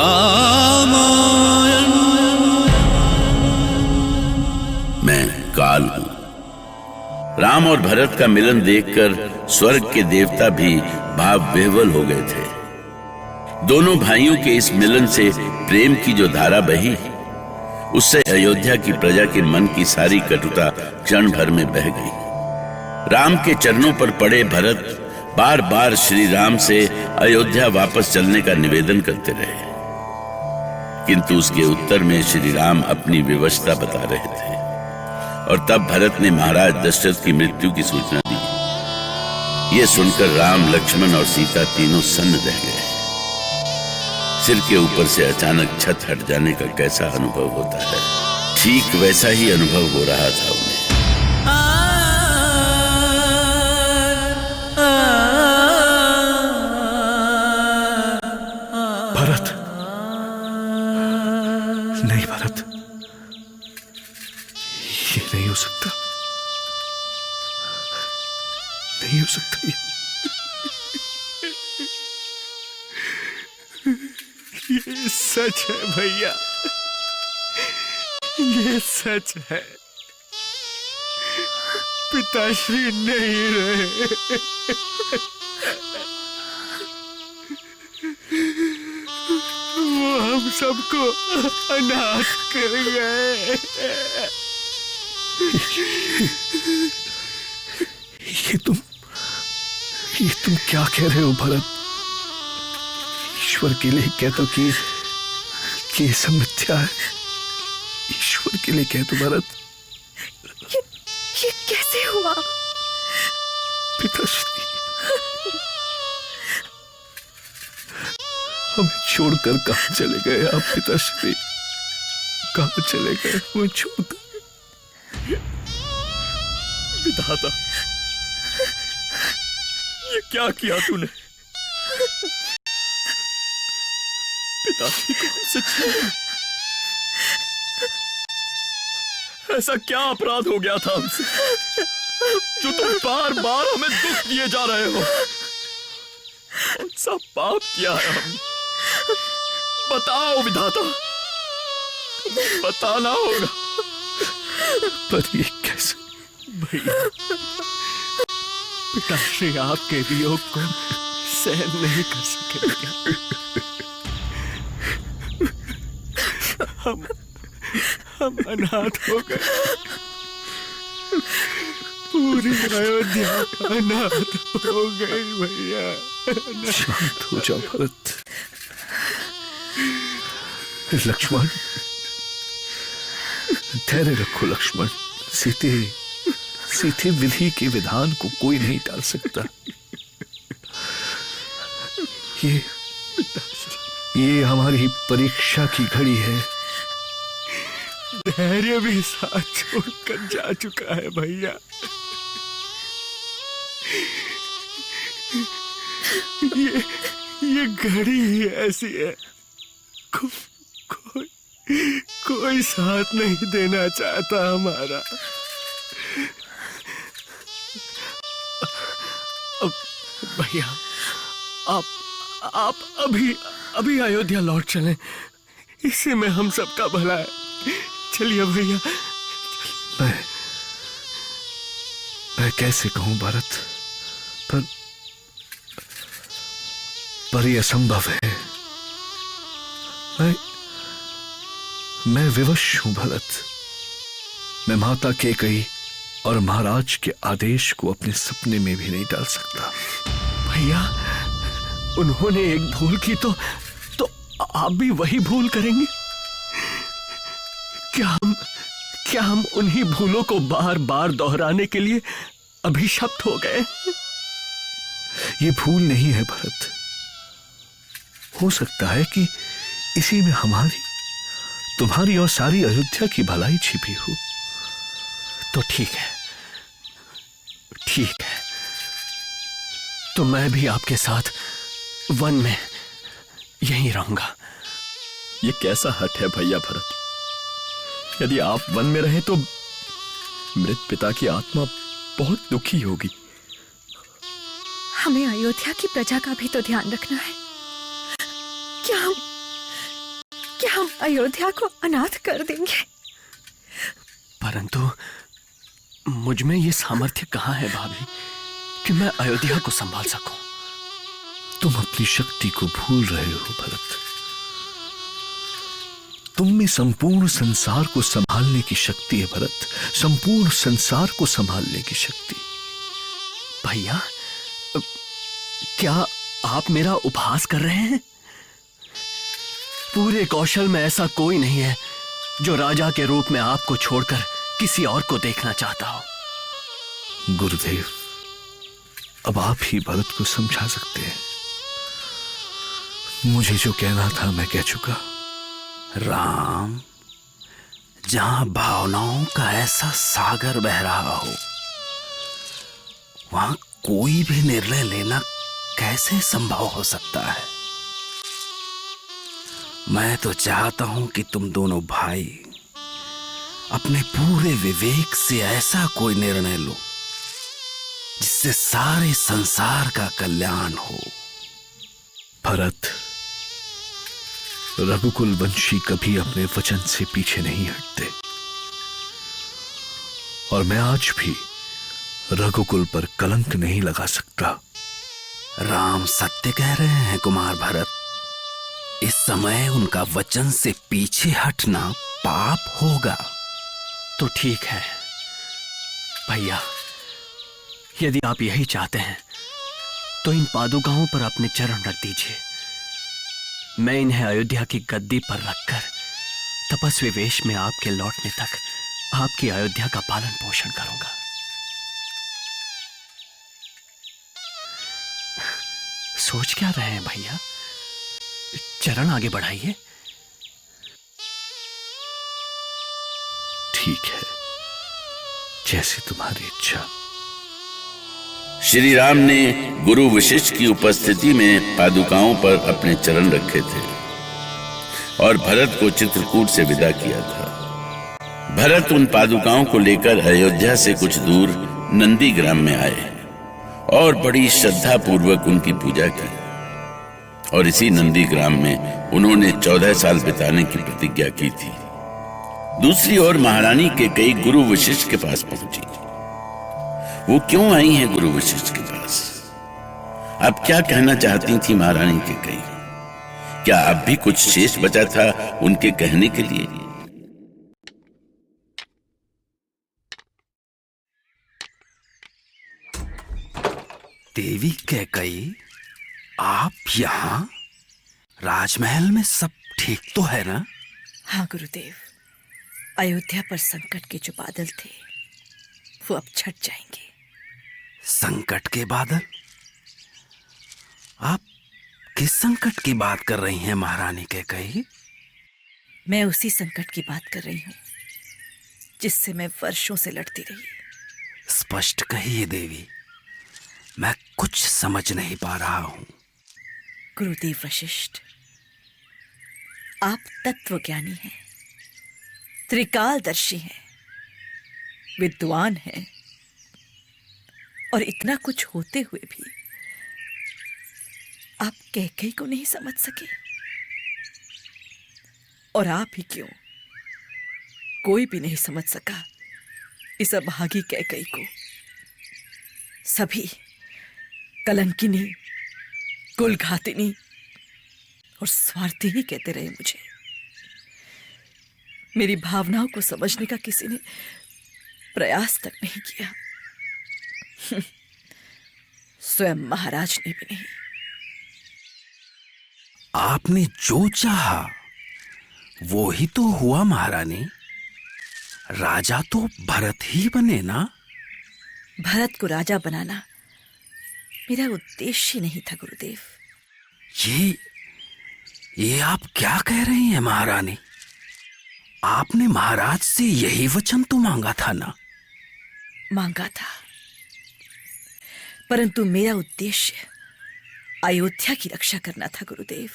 रामायण। मैं काल हूं। राम और भरत का मिलन देखकर स्वर्ग के देवता भी भाव विह्वल हो गए थे। दोनों भाइयों के इस मिलन से प्रेम की जो धारा बही, उससे अयोध्या की प्रजा के मन की सारी कटुता क्षण भर में बह गई। राम के चरणों पर पड़े भरत बार बार श्री राम से अयोध्या वापस चलने का निवेदन करते रहे, किंतु उसके उत्तर में श्री राम अपनी विवशता बता रहे थे। और तब भरत ने महाराज दशरथ की मृत्यु की सूचना दी। यह सुनकर राम, लक्ष्मण और सीता तीनों सन्न रह गए। सिर के ऊपर से अचानक छत हट जाने का कैसा अनुभव होता है, ठीक वैसा ही अनुभव हो रहा था उन्हें। भरत, नहीं भरत, ये नहीं हो सकता, नहीं हो सकता। ये सच है भैया, ये सच है। पिताश्री नहीं रहे। वो हम सबको अनाथ कर गए। ये तुम क्या कह रहे हो भरत? ईश्वर के लिए कह दो कि ये सब मिथ्या है। ईश्वर के लिए कह दो भरत। ये कैसे हुआ? पिताश्री, हमें छोड़कर कहां चले गए आप? पिताश्री, कहां चले गए हमें छोड़कर? विधाता, ये क्या किया तूने? पिताश्री को हमसे छीन, ऐसा क्या अपराध हो गया था हमसे जो तुम बार बार हमें दुख दिए जा रहे हो? कौन सा पाप किया है हमने? बताओ विधाता, बताना होगा। पर ये कैसे भैया, पिताश्री आपके वियोग को सहन नहीं कर सके। हम अनाथ हो गए, पूरी अयोध्या अनाथ हो गई भैया। शांत हो जाओ भरत। लक्ष्मण, धैर्य रखो लक्ष्मण। सीधे विधि के विधान को कोई नहीं टाल सकता। ये हमारी परीक्षा की घड़ी है। धैर्य भी साथ छोड़कर जा चुका है भैया। ये घड़ी ही ऐसी है। कोई साथ नहीं देना चाहता हमारा। भैया, आप अभी अयोध्या लौट चलें, इसी में हम सबका भला है। चलिए भैया। मैं कैसे कहूं भरत, पर यह असंभव है। मैं विवश हूं भरत। मैं माता कैकेयी और महाराज के आदेश को अपने सपने में भी नहीं टाल सकता। भैया, उन्होंने एक भूल की तो आप भी वही भूल करेंगे? क्या हम उन्हीं भूलों को बार बार दोहराने के लिए अभिशप्त हो गए? ये भूल नहीं है भरत। हो सकता है कि इसी में तुम्हारी और सारी अयोध्या की भलाई छिपी हो। तो ठीक है, तो मैं भी आपके साथ वन में यहीं रहूंगा। ये कैसा हठ है भैया भरत? यदि आप वन में रहें तो मृत पिता की आत्मा बहुत दुखी होगी। हमें अयोध्या की प्रजा का भी तो ध्यान रखना है। कि हम अयोध्या को अनाथ कर देंगे। परंतु मुझ में ये सामर्थ्य कहाँ है भाभी कि मैं अयोध्या को संभाल सकूं? तुम अपनी शक्ति को भूल रहे हो भरत। तुम में संपूर्ण संसार को संभालने की शक्ति है भरत, संपूर्ण संसार को संभालने की शक्ति। भैया, क्या आप मेरा उपहास कर रहे हैं? पूरे कौशल में ऐसा कोई नहीं है जो राजा के रूप में आपको छोड़कर किसी और को देखना चाहता हो। गुरुदेव, अब आप ही भरत को समझा सकते हैं। मुझे जो कहना था मैं कह चुका। राम, जहां भावनाओं का ऐसा सागर बह रहा हो, वहां कोई भी निर्णय लेना कैसे संभव हो सकता है? मैं तो चाहता हूं कि तुम दोनों भाई अपने पूरे विवेक से ऐसा कोई निर्णय लो जिससे सारे संसार का कल्याण हो। भरत, रघुकुल वंशी कभी अपने वचन से पीछे नहीं हटते, और मैं आज भी रघुकुल पर कलंक नहीं लगा सकता। राम सत्य कह रहे हैं कुमार भरत। इस समय उनका वचन से पीछे हटना पाप होगा। तो ठीक है भैया, यदि आप यही चाहते हैं तो इन पादुकाओं पर अपने चरण रख दीजिए। मैं इन्हें अयोध्या की गद्दी पर रखकर तपस्वी वेश में आपके लौटने तक आपकी अयोध्या का पालन पोषण करूंगा। सोच क्या रहे हैं भैया? चरण आगे बढ़ाइए। ठीक है, जैसी तुम्हारी इच्छा। श्री राम ने गुरु वशिष्ठ की उपस्थिति में पादुकाओं पर अपने चरण रखे थे और भरत को चित्रकूट से विदा किया था। भरत उन पादुकाओं को लेकर अयोध्या से कुछ दूर नंदीग्राम में आए और बड़ी श्रद्धा पूर्वक उनकी पूजा की, और इसी नंदीग्राम में उन्होंने 14 साल बिताने की प्रतिज्ञा की थी। दूसरी ओर महारानी कैकेयी गुरु वशिष्ठ के पास पहुंची। वो क्यों आई हैं गुरु वशिष्ठ के पास? अब क्या कहना चाहती थी महारानी कैकेयी? क्या अब भी कुछ शेष बचा था उनके कहने के लिए? देवी कैकेयी, आप यहाँ? राजमहल में सब ठीक तो है ना? हाँ गुरुदेव, अयोध्या पर संकट के जो बादल थे वो अब छट जाएंगे। संकट के बादल? आप किस संकट की बात कर रही हैं महारानी कैकेयी? मैं उसी संकट की बात कर रही हूँ जिससे मैं वर्षों से लड़ती रही। स्पष्ट कहिए देवी, मैं कुछ समझ नहीं पा रहा हूं। गुरुदेव वशिष्ठ, आप तत्वज्ञानी हैं, त्रिकालदर्शी हैं, विद्वान हैं, और इतना कुछ होते हुए भी आप कैकेयी को नहीं समझ सके। और आप ही क्यों, कोई भी नहीं समझ सका इस अभागी कैकेयी को। सभी कलंकिनी, कुलघातिनी और स्वार्थी ही कहते रहे मुझे। मेरी भावनाओं को समझने का किसी ने प्रयास तक नहीं किया, स्वयं महाराज ने भी नहीं। आपने जो चाहा वो ही तो हुआ महारानी। राजा तो भरत ही बने ना? भरत को राजा बनाना मेरा उद्देश्य ही नहीं था गुरुदेव। ये आप क्या कह रही हैं महारानी? आपने महाराज से यही वचन तो मांगा था ना? मांगा था, परंतु मेरा उद्देश्य अयोध्या की रक्षा करना था गुरुदेव।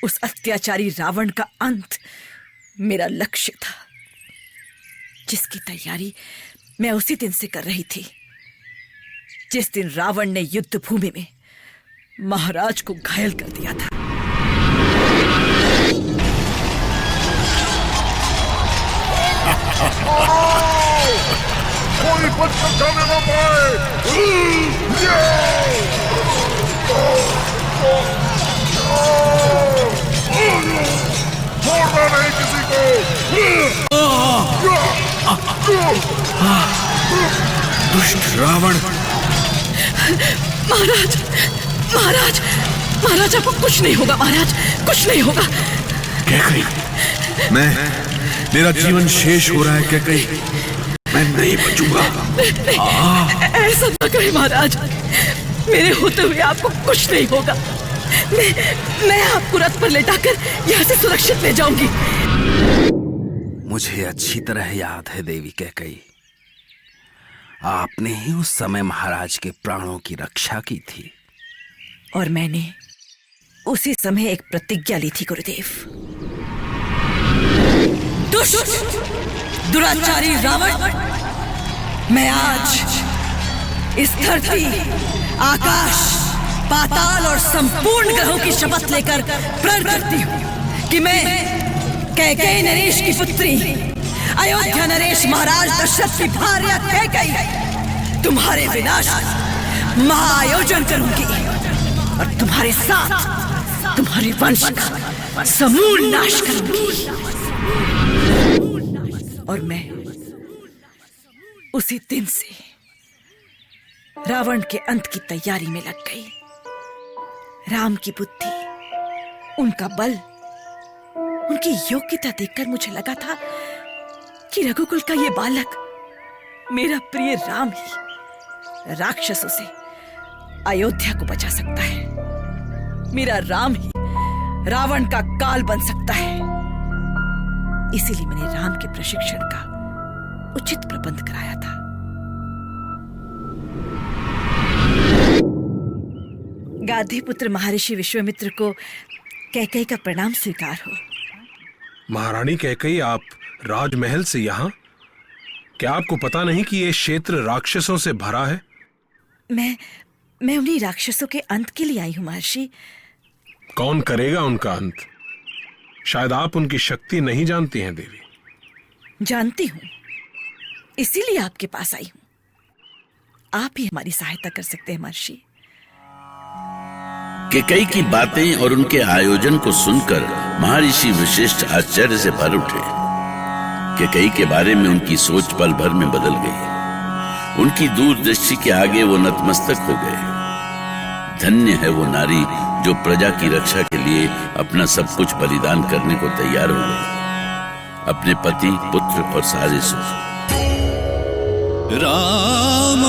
उस अत्याचारी रावण का अंत मेरा लक्ष्य था, जिसकी तैयारी मैं उसी दिन से कर रही थी जिस दिन रावण ने युद्ध भूमि में महाराज को घायल कर दिया था। जाने ना पाए। छोड़ना नहीं किसी को। दुष्ट रावण। महाराज महाराज महाराज, आपको कुछ नहीं होगा महाराज, कुछ नहीं होगा। कैकई, मेरा जीवन शेष हो रहा है कैकई, मैं नहीं बचूंगा। ऐसा ना करें महाराज, मेरे होते हुए आपको कुछ नहीं होगा। मैं आपको रथ पर लेटाकर यहाँ से सुरक्षित ले जाऊंगी। मुझे अच्छी तरह याद है देवी कैकई, आपने ही उस समय महाराज के प्राणों की रक्षा की थी। और मैंने उसी समय एक प्रतिज्ञा ली थी गुरुदेव। दुष्ट दुराचारी रावण, मैं आज इस धरती, आकाश, पाताल और संपूर्ण ग्रहों की शपथ लेकर प्रण करती हूँ कि मैं कैकेयी नरेश की पुत्री, अयोध्या नरेश महाराज दशरथ की भार्या कैकेयी तुम्हारे विनाश महाआयोजन करूंगी और तुम्हारे साथ तुम्हारे वंश का समूल नाश करूंगी। और मैं उसी दिन से रावण के अंत की तैयारी में लग गई। राम की बुद्धि, उनका बल, उनकी योग्यता देखकर मुझे लगा था कि रघुकुल का ये बालक, मेरा प्रिय राम ही राक्षसों से अयोध्या को बचा सकता है। मेरा राम ही रावण का काल बन सकता है। इसीलिए मैंने राम के प्रशिक्षण का उचित प्रबंध कराया था। गाधी पुत्र महर्षि विश्वामित्र को कैकेयी का प्रणाम स्वीकार हो। महारानी कैकेयी, आप राजमहल से यहाँ? क्या आपको पता नहीं कि ये क्षेत्र राक्षसों से भरा है? मैं उन्हीं राक्षसों के अंत के लिए आई हूँ महर्षि। कौन करेगा उनका अंत? शायद आप उनकी शक्ति नहीं जानती हैं देवी। जानती हूँ, इसीलिए आपके पास आई हूँ। आप ही हमारी सहायता कर सकते हैं महर्षि। कैकेयी की बातें और उनके आयोजन को सुनकर महर्षि वशिष्ठ आश्चर्य से भर उठे। कैकेयी के बारे में उनकी सोच पल भर में बदल गई। उनकी दूरदृष्टि के आगे वो नतमस्तक हो गए। धन्य है वो नारी जो प्रजा की रक्षा के लिए अपना सब कुछ बलिदान करने को तैयार हो गई, अपने पति, पुत्र और सारे सुख। राम